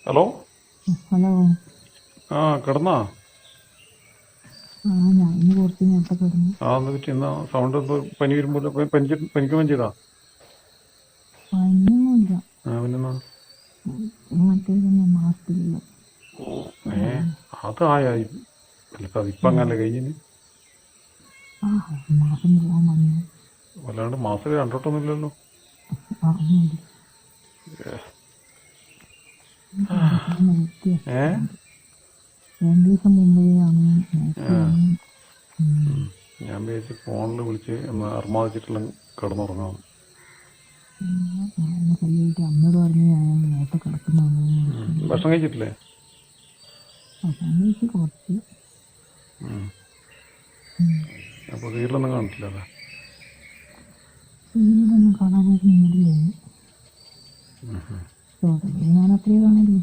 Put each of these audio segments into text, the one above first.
Hello. Hello. ആ, കിടന്നാ? ഞാൻ ഇന്ന് കുറച്ച് നേരത്തെ കിടന്നു. എന്താ പറ്റി? എന്നാ സൗണ്ട് എന്തോ പനി വരുമ്പോൾ പനിക്കുകയും ചെയ്താ? പനിയൊന്നുമില്ല. പിന്നെന്നാ? മറ്റേ തന്നെ മാസത്തിലുള്ള ഏ അതായി അതിപ്പം അങ്ങനല്ലേ കഴിഞ്ഞിന്? മാസം പോകാൻ വന്നു. വല്ലാണ്ട് മാസത്തിൽ രണ്ടോട്ടൊന്നുമില്ലല്ലോ. ഒന്നുമില്ല. നേരത്തെ ഏ 2 ദിവസം മുമ്പേയാണ് ആ, നേരത്തെ വന്നു. ഞാൻ വിചാരിച്ച് ഫോണിൽ വിളിച്ച് ഒന്ന് അർമാദിച്ചിട്ടെല്ലാം കിടന്നുറങ്ങാം. ഞാൻ കൈയായിട്ട് അമ്മയോട് പറഞ്ഞ് ഞാൻ നേരത്തെ കിടക്കുന്നതാണ്. ഭക്ഷണം കഴിച്ചിട്ടില്ലേ? ഭക്ഷണം കഴിച്ച് കുറച്ച്. അപ്പോൾ സീരിയലൊന്നും കാണിട്ടില്ലല്ലേ? സീരിയലൊന്നും കാണാനായിട്ട് നേരില്ലായിരുന്നു. ഞാൻ അത്രയേ കാണുള്ളൂ.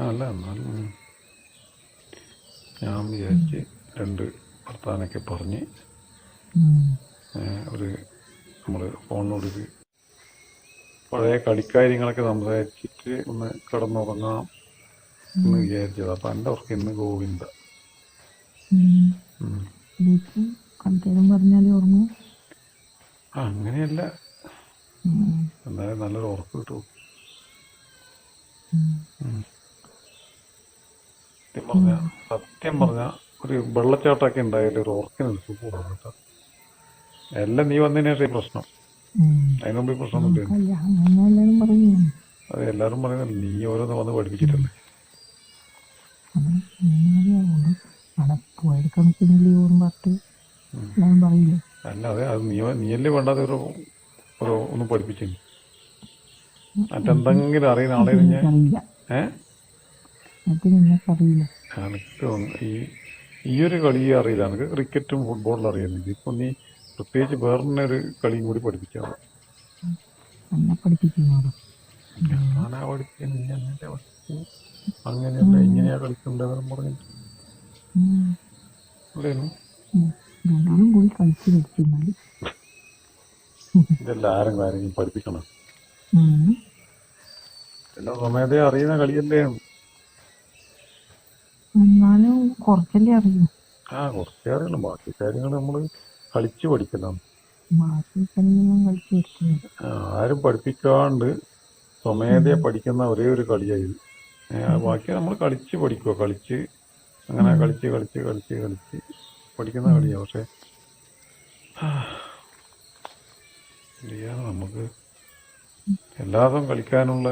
അല്ല, എന്നാലും ഞാൻ വിചാരിച്ച് രണ്ട് വർത്താനൊക്കെ പറഞ്ഞ് ഒരു നമ്മൾ ഫോണിനോടൊരു പഴയ കളിക്കാര്യങ്ങളൊക്കെ സംസാരിച്ചിട്ട് ഒന്ന് കിടന്നുറങ്ങാം എന്ന് വിചാരിച്ചത്. അപ്പം എൻ്റെ ഉറക്കം ഇന്ന് ഗോവിന്ദ. കളിക്കാരൻ പറഞ്ഞാലേ ഉറങ്ങും. അങ്ങനെയല്ല, എന്തായാലും നല്ലൊരു ഉറക്കം കിട്ടും. സത്യം പറഞ്ഞ ഒരു വെള്ളച്ചാട്ടമൊക്കെ ഉണ്ടായാലും ഒരു ഉറക്കിനൊരു സുഖമാണ് കേട്ടോ. എല്ലാം നീ വന്നതിന് ശേഷം ഈ പ്രശ്നം. അതിന് മുമ്പ് ഈ പ്രശ്നമൊന്നുമില്ല. അത് എല്ലാവരും പറയുന്നില്ല, നീ ഓരോന്ന് വന്ന് പഠിപ്പിച്ചിട്ടല്ലേ. അല്ല, അതെ, അത് നീയല്ലേ വേണ്ടാതെ ഒന്ന് പഠിപ്പിച്ചു. മറ്റെന്തെങ്കിലും അറിയുന്ന ആളെ എനിക്ക് ഈ ഒരു കളി അറിയില്ല. എനിക്ക് ക്രിക്കറ്റും ഫുട്ബോളും അറിയുന്നില്ല. ഇപ്പൊ നീ പ്രത്യേകിച്ച് വേറെ ഒരു കളിയും കൂടി പഠിപ്പിച്ചാണ്. ഞാനാ പഠിപ്പിക്കാൻ, നീ അങ്ങനെ അങ്ങനെയല്ല ഇങ്ങനെയാ കളിക്കണ്ടെന്ന് പറഞ്ഞിട്ട് ഇതെല്ലാം ആരെങ്കിലും പഠിപ്പിക്കണം. എല്ലാ സമയത്തേ അറിയുന്ന കളിയല്ലേ. എന്നാലും കുറച്ചല്ലേ അറിയൂ. കുറച്ചേ അറിയണം. ബാക്കി കാര്യങ്ങൾ നമ്മള് കളിച്ചു പഠിക്കണം. ആരും പഠിപ്പിക്കാണ്ട് സ്വമേധയെ പഠിക്കുന്ന ഒരേ ഒരു കളിയായി. ബാക്കി നമ്മൾ കളിച്ച് പഠിക്കുക. അങ്ങനെ കളിച്ച് പഠിക്കുന്ന കളിയാണ്. പക്ഷെ നമുക്ക് എല്ലാ ദിവസവും കളിക്കാനുള്ള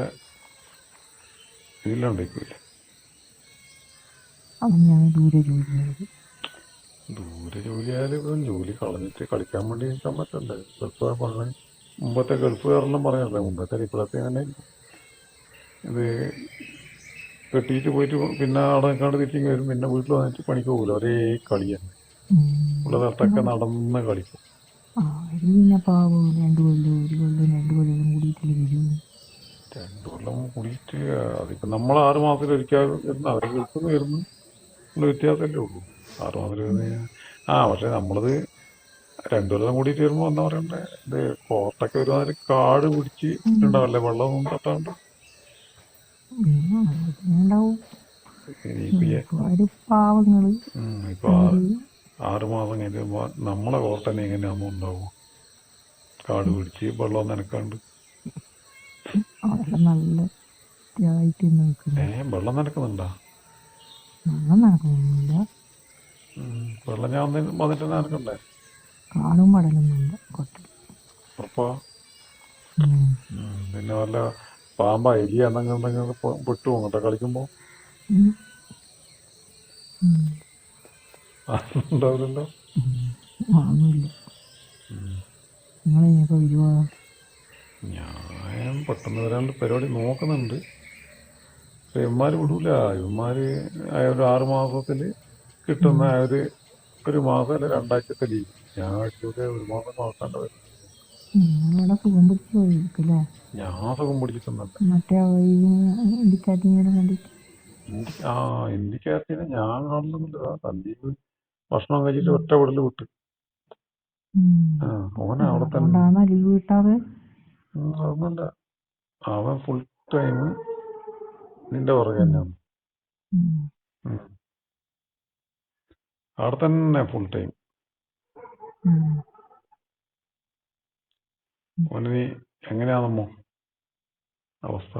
ഇതിലുണ്ടായിക്കില്ല. ദൂരെ ജോലിയായാലും ജോലി കളഞ്ഞിട്ട് കളിക്കാൻ വേണ്ടി നിൽക്കാൻ പറ്റണ്ടേ? പറഞ്ഞ മുമ്പത്തെ ഗൾഫുകാരെല്ലാം പറഞ്ഞല്ലേ, മുമ്പത്തെ ഇപ്പോഴത്തെ തന്നെ ഇത് കെട്ടിയിട്ട് പോയിട്ട് പിന്നെ അവിടെ നിൽക്കാണ്ട് തിരിച്ചു വരും. പിന്നെ വീട്ടിൽ വന്നിട്ട് പണിക്ക് പോകില്ല. ഒരേ കളിയാണ്. ഉള്ള സ്ഥലത്തൊക്കെ നടന്ന് കളിക്കും. 2 കൊല്ലം കൂടിയിട്ട് അതിപ്പോ നമ്മൾ 6 മാസത്തിൽ ഒരിക്കൽ വരുന്നു. അവർ ഗൾഫിൽ നിന്ന് വരുന്നു. വ്യത്യാസമല്ലേ ഉള്ളൂ. 6 മാസത്തിൽ വരുന്ന പക്ഷെ നമ്മളത് 2 കൊല്ലം കൂടിയിട്ട് വരുമ്പോ എന്താ പറയണ്ടേ, ഇത് കോർത്തൊക്കെ ഒരുമാതിരി കാട് പിടിച്ചിട്ടുണ്ടാവല്ലേ, വെള്ളമൊന്നും തട്ടാണ്ട്. ഇപ്പൊ 6 മാസം കഴിഞ്ഞ് നമ്മളെ കോർട്ട് തന്നെ എങ്ങനെയാണെന്നോ ഉണ്ടാവും. കാട് പിടിച്ച് വെള്ളം നനക്കാണ്ട്. വെള്ളം നനക്കുന്നുണ്ടാ? വെള്ളം ഞാൻ വന്നിട്ട് നനക്കണ്ടേ? കാടും പടലൊന്നുമില്ല. ഉറപ്പാ? പിന്നെ വല്ല പാമ്പ എലി എന്തെങ്കിലും പെട്ടു പോകട്ടെ കളിക്കുമ്പോ? ഉണ്ടാവില്ലല്ലോ. ഞാൻ പെട്ടെന്ന് വരാണ്ട് പരിപാടി നോക്കുന്നുണ്ട്. പക്ഷെ ഇവന്മാര് വിടൂല. ഇവന്മാര് ഒരു 6 മാസത്തില് കിട്ടുന്ന ഒരു മാസം അല്ല 2 ആഴ്ചത്തെ ലീവ്. ഞാൻ അടിച്ചൂടെ 1 മാസം നോക്കാണ്ട് വരും. ഞാൻ സുഖം പിടിച്ചിട്ടൊന്നുമല്ല. ഇന്ത്യക്കാരത്തിനെ ഞാൻ കാണുന്നില്ല. സന്ദീപ് ഭക്ഷണം കഴിച്ചിട്ട് ഒറ്റ വിടല് വിട്ട്. ഓന അവിടെ തന്നെ. അതൊന്നല്ല, അവൻ ഫുൾ ടൈം നിന്റെ പുറകെ ഉം. തന്നെയാണ്. ഉം. ഉം. അവിടെ തന്നെ ഫുൾ ടൈം. ഉം. ഓന് നീ എങ്ങനെയാണെന്നോ അവസ്ഥ?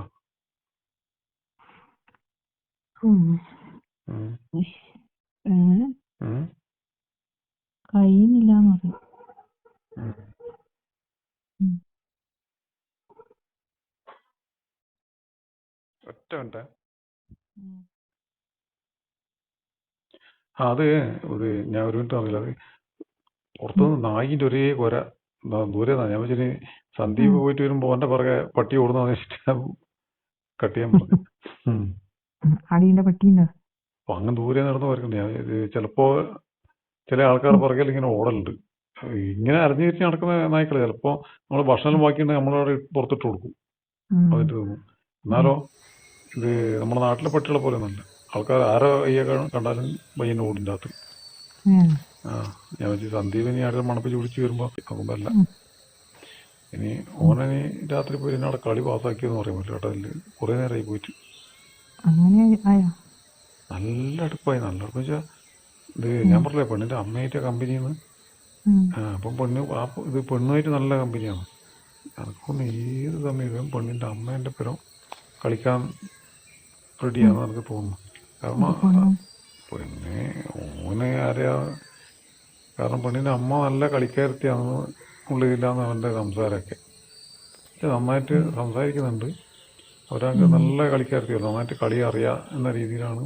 ഉം. ഉം. ഉഷ്. ഏ? ഉം. കഴിയുന്നില്ലാന്ന് പറയും. ഉം. ഉം. ഒറ്റ മിനിറ്റ്. ഉം. അത് ഞാൻ ഒരു മിനിറ്റ് അറിയില്ല. അത് ഉം. പുറത്തുനിന്ന് നായിന്റെ ഒരേ കൊര ദൂരെ ഞാൻ വെച്ചിട്ട് സന്ദീപ് ഉം. പോയിട്ട് വരുമ്പോ ഓന്റെ പുറകെ പട്ടി ഓടുന്ന വെച്ചിട്ട് കട്ട് ചെയ്യാൻ പറഞ്ഞു. ഉം. അടീന്റെ പട്ടിയുണ്ടോ? അപ്പൊ അങ്ങ് ദൂരെ നടന്ന് വരക്കണ്ടേ. ഞാൻ ചിലപ്പോ ചില ആൾക്കാർ ഉം. പുറകിൽ ഇങ്ങനെ ഓടലുണ്ട്. ഇങ്ങനെ അരഞ്ഞു തിരിച്ച് നടക്കുന്ന നായ്ക്കള് ചിലപ്പോ നമ്മൾ ഭക്ഷണം ബാക്കിയുണ്ടെങ്കിൽ നമ്മളവിടെ പുറത്തിട്ട് കൊടുക്കും. ഉം. അതിട്ട് തിന്നും. ഉം. എന്നാലോ ഇത് നമ്മുടെ നാട്ടിലെ പട്ടികളെ പോലെ ഒന്നല്ല. ആൾക്കാർ ആരോ കയ്യെ കണ്ടാലും പയ്യനെ ഓടിൻ്റെ അകത്ത്. ഉം. ആ ഞാൻ വെച്ച് സന്ദീപിനി ആരും മണപ്പിച്ച് പിടിച്ച് വരുമ്പോ നോക്കുമ്പല്ല. ഉം. ഇനി ഉം. ഓനനി രാത്രി പോയി അവിടെ കളി പാസ്സാക്കിയെന്ന് പറയാൻ പറ്റില്ല കേട്ടോ. അതില് കുറെ നേരമായി പോയിട്ട് അങ്ങനെ ആയോ? നല്ല അടുപ്പായി. നല്ല അടുപ്പം വെച്ചാൽ ഇത് ഉം. ഞാൻ പറഞ്ഞില്ലേ പെണ്ണിന്റെ അമ്മയായിട്ട് കമ്പനിയിൽ നിന്ന്. ഉം. അപ്പം ഇത് പെണ്ണുമായിട്ട് നല്ല കമ്പനിയാണ്. എനക്കൊന്ന് ഏത് സമയത്തും പെണ്ണിന്റെ അമ്മേന്റെ പേരും കളിക്കാൻ ഉം. റെഡിയാണെന്ന് എനിക്ക് തോന്നുന്നു. അപ്പൊ കാരണം പെണ്ണ് ഓന് ആരെയാ, കാരണം പെണ്ണിന്റെ അമ്മ നല്ല കളിക്കാരത്തിയാണെന്ന് ഉള്ളില്ലാന്ന് അവന്റെ സംസാരമൊക്കെ. പക്ഷെ നന്നായിട്ട് ഉം. സംസാരിക്കുന്നുണ്ട്. അവരൊക്കെ ഉം. നല്ല കളിക്കാരത്തിയാണ്, നന്നായിട്ട് കളി അറിയാം എന്ന രീതിയിലാണ്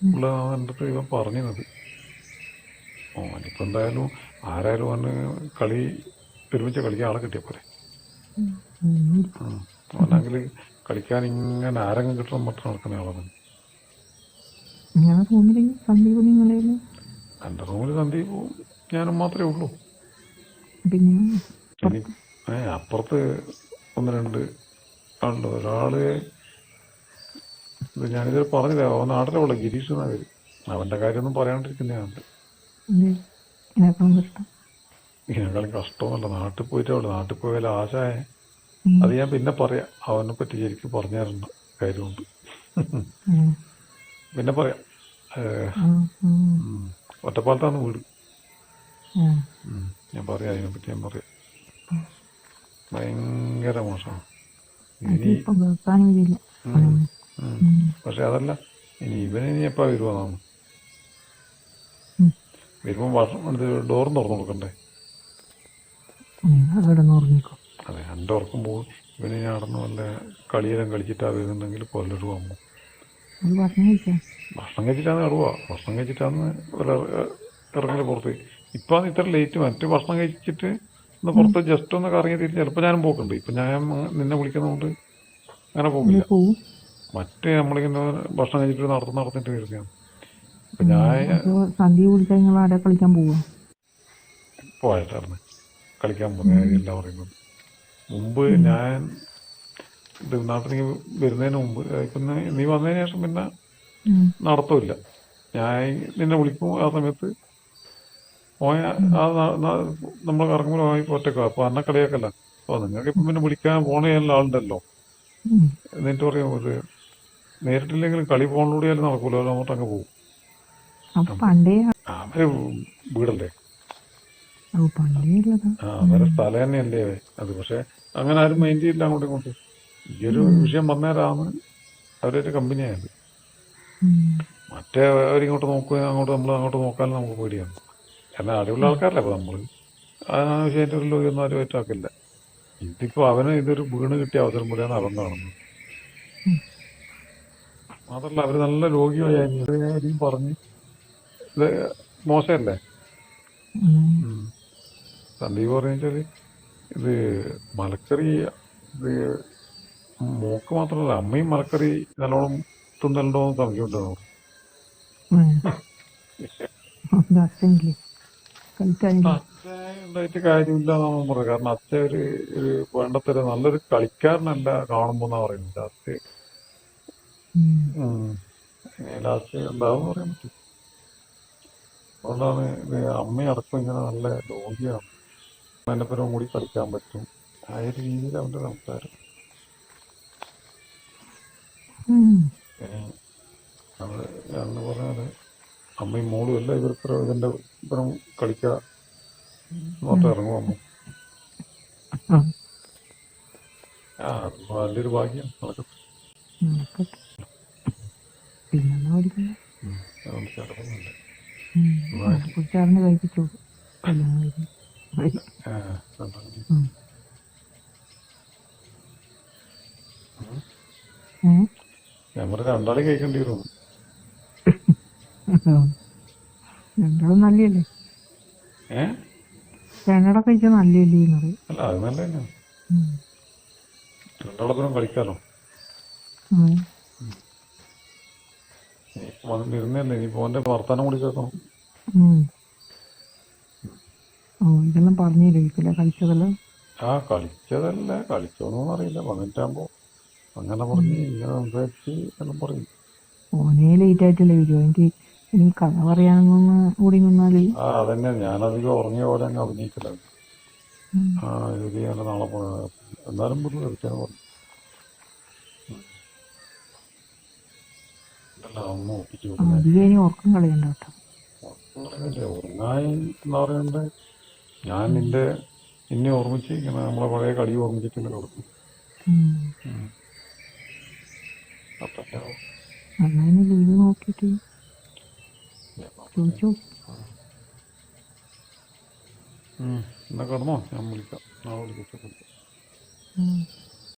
ഉം. ഉള്ളതാണ് എൻ്റെ അടുത്ത് ഇവൻ പറഞ്ഞത്. ഓനിപ്പോൾ എന്തായാലും ആരായാലും അവന് കളി ഒരുമിച്ച് കളിക്കാൻ ആളെ കിട്ടിയ പോലെ. ഉം. അവനാണെങ്കിൽ കളിക്കാൻ ഇങ്ങനെ ആരെങ്കിലും കിട്ടണം മാത്രം നടക്കുന്ന ആളാണ്. നിങ്ങളെ റൂമില് സന്ദീപ് നിങ്ങളേലും എൻ്റെ റൂമിൽ സന്ദീപും ഞാനും മാത്രമേ ഉള്ളൂ. പിന്നെ ഇനി അപ്പുറത്ത് ഒന്ന് രണ്ട് ആളുണ്ട്. ഒരാള് ഞാനിത് പറഞ്ഞില്ല, അവൻ നാട്ടിലെ ഉള്ള ഗിരീഷ് എന്നാ പേര്. അവന്റെ കാര്യമൊന്നും പറയാണ്ടിരിക്കുന്നതാണ്. ഇതിനേക്കാളും കഷ്ടം. ഇതിനേക്കാളും കഷ്ടമൊന്നുമല്ല. നാട്ടിൽ പോയിട്ടേ നാട്ടിൽ പോയാലും ആശായ ഉം. അത് ഞാൻ പിന്നെ പറയാം. അവനെ പറ്റി ശരിക്കും പറഞ്ഞു തരേണ്ട കാര്യമുണ്ട്. ഉം. പിന്നെ പറയാം. ഉം. ഉം. ഒറ്റപ്പാലത്താണ് വീട്. ഉം. ഞാൻ പറയാം, അതിനെപ്പറ്റി ഞാൻ പറയാം. ഭയങ്കര മോശമാണ്. അതിപ്പോ കേൾക്കാനും ഇതില്ല. പക്ഷെ അതല്ല, ഇവനിനി എപ്പാ വരുവാന്നാണ്. വരുമ്പോ ഭക്ഷണം ഡോർ തുറന്നു കൊടുക്കണ്ടേ? അവിടെ ഉറങ്ങിക്കോ. അതെ, എൻ്റെ ഉറക്കം പോകും. ഇവന് ഞാൻ നടന്ന് വല്ല കളിയെല്ലാം കളിച്ചിട്ടാ വരുന്നുണ്ടെങ്കിൽ കൊല്ലൊരു വന്നു. ഭക്ഷണം കഴിക്കാം. ഭക്ഷണം കഴിച്ചിട്ടാണ് കടുവാ. ഭക്ഷണം കഴിച്ചിട്ടാണ് ഇറങ്ങല് പുറത്ത്. ഇപ്പാണ് ഇത്ര ലേറ്റ്. മറ്റു ഭക്ഷണം കഴിച്ചിട്ട് ഒന്ന് പുറത്ത് ജസ്റ്റ് ഒന്ന് കറങ്ങി തിരിച്ച് ചിലപ്പോൾ ഞാനും പോക്കുണ്ട്. ഇപ്പം ഞാൻ നിന്നെ വിളിക്കുന്നതുകൊണ്ട് അങ്ങനെ പോകില്ല. മറ്റേ നമ്മളിങ്ങനെ ഭക്ഷണം കഴിച്ചിട്ട് നടന്നിട്ട് വരുന്നതാണ്. ഇപ്പം ഞാൻ സന്ധ്യ വിളിച്ചാൽ നിങ്ങൾ ആടെ കളിക്കാൻ പോവാ? പോയിട്ടായിരുന്നു കളിക്കാൻ പോകുന്ന കാര്യമല്ല പറയുന്നത്. മുമ്പ് ഞാൻ ഇത് നാട്ടിലേക്ക് വരുന്നതിന് മുമ്പ് ഇപ്പം നീ വന്നതിന് ശേഷം പിന്നെ നടത്തമില്ല. ഞാൻ നിന്നെ വിളിക്കും ആ സമയത്ത് നമ്മൾ കറങ്ങുമ്പോൾ ഒറ്റക്കോ. അപ്പൊ അന്ന കളിയാക്കല്ല. അപ്പൊ നിങ്ങൾക്ക് ഇപ്പം പിന്നെ വിളിക്കാൻ പോണേല്ല ആളുണ്ടല്ലോ. എന്നിട്ട് പറയും ഇത് നേരിട്ടില്ലെങ്കിലും കളി ഫോണിലൂടെയാലും നടക്കൂലോ, അങ്ങോട്ട് അങ്ങ് പോകും. അവര് വീടല്ലേ, അവരെ സ്ഥലം തന്നെയല്ലേ അത്. പക്ഷെ അങ്ങനെ ആരും മൈൻഡ് ചെയ്യില്ല അങ്ങോട്ടും ഇങ്ങോട്ടും. ഈ ഒരു വിഷയം വന്നേരാന്ന് അവരൊരു കമ്പനിയായത്. മറ്റേ അവരിങ്ങോട്ട് നോക്കുക, നമ്മൾ അങ്ങോട്ട് നോക്കാനും നമുക്ക് പേടിയാണ്. കാരണം അടിയുള്ള ആൾക്കാരല്ലേ അപ്പൊ നമ്മള് ആ വിഷയത്തിലോ ഒന്നും ആരും ഏറ്റാക്കില്ല. ഇതിപ്പോ അവന് ഇതൊരു വീണ് കിട്ടിയ അവസരം പോലെയാണ് അവൻ കാണുന്നത്. മാത്രല്ല അവര് നല്ല രോഗിയായി പറഞ്ഞ് ഇത് മോശമല്ലേ. സന്ദീപ് പറഞ്ഞാല് ഇത് മലക്കറി, ഇത് മോക്ക് മാത്രമല്ല അമ്മയും മലക്കറി നല്ലോണം തിന്നലുണ്ടോ എന്ന് സംശയമുണ്ടോ? ഉണ്ടായിട്ട് കാര്യമില്ല എന്നാണ് പറയുന്നത്. കാരണം അച്ഛൻ ഒരു വേണ്ടത്ര നല്ലൊരു കളിക്കാരനല്ല കാണുമ്പോ എന്നാ പറയുന്നത്. ലാസ്റ്റ് എന്താണെന്ന് പറയാൻ പറ്റും. അതുകൊണ്ടാണ് അമ്മയടക്കം ഇങ്ങനെ നല്ല രോഗിയാണ്, എന്നെ പേരും കൂടി കളിക്കാൻ പറ്റും ആ ഒരു രീതിയിൽ അവന്റെ സംസാരം. ഉം. ഇനി അത് എന്ന് പറഞ്ഞാല് അമ്മയും മോളും എല്ലാം ഇവർക്ക് ഇതിന്റെ ഇപ്പുറം കളിക്കാൻ നോട്ട് ഇറങ്ങും അമ്മ. ആ, അത് വലിയൊരു ഭാഗ്യം നടക്കട്ടെ. നടക്കട്ടെ. പിന്നെന്നാ പഠിക്കണ്ടേ? അതുകൊണ്ട് ചിലപ്പൊന്നുമില്ല. കുറിച്ചറിഞ്ഞ് കഴിപ്പിച്ചോളൂ കല്യാണം കഴിക്കും. ഉം. ഞാൻ പറഞ്ഞ രണ്ടാളും കഴിക്കേണ്ടി വരും. രണ്ടാളും നല്ലല്ലേ? ഏ രണ്ടാടെ കഴിച്ചാൽ നല്ലല്ലേ എന്ന് പറയും. അല്ല അത് നല്ല തന്നെയാണ്. രണ്ടാളത്തിനും കളിക്കാലോ. വന്നിരുന്നല്ലേ ഇനി പോന്റെ വർത്താനം കൂടി കേൾക്കണം. ഇതെല്ലാം പറഞ്ഞിരിക്കില്ല കളിച്ചതല്ലോ. കളിച്ചതല്ല, കളിച്ചോന്നൊന്നും അറിയില്ല. വന്നിട്ടാകുമ്പോ അങ്ങനെ പറഞ്ഞ് ഇങ്ങനെ സംസാരിച്ച് എല്ലാം പറയും. ഓനേ ലേറ്റ് ആയിട്ടല്ലേ വരുമോ? എനിക്ക് കഥ പറയാനൊന്നും കൂടി നിന്നാല്. അതന്നെ ഞാനധികം ഉറങ്ങിയ പോലെ അങ്ങ് അഭിനയിച്ചില്ല. ഇത് ഞാൻ നാളെ എന്നാലും പുതു കളിക്കാൻ പറഞ്ഞു. അമ്മ ഒപ്പിച്ചു അധികം ഉറക്കം കളയണ്ട കേട്ടോ. ഉറങ്ങാൻ എന്താ പറയണ്ടേ, ഞാൻ എന്നെ ഓർമ്മിച്ച് ഇങ്ങനെ നമ്മളെ പഴയ കളി ഓർമ്മിച്ചിട്ട് ഇങ്ങനെ കൊടുക്കും. അങ്ങനെ ലീവ് നോക്കിയിട്ട് ചോദിച്ചു. എന്നാ കിടന്നോ, ഞാൻ വിളിക്കാം. നാളെ വിളിക്കാം.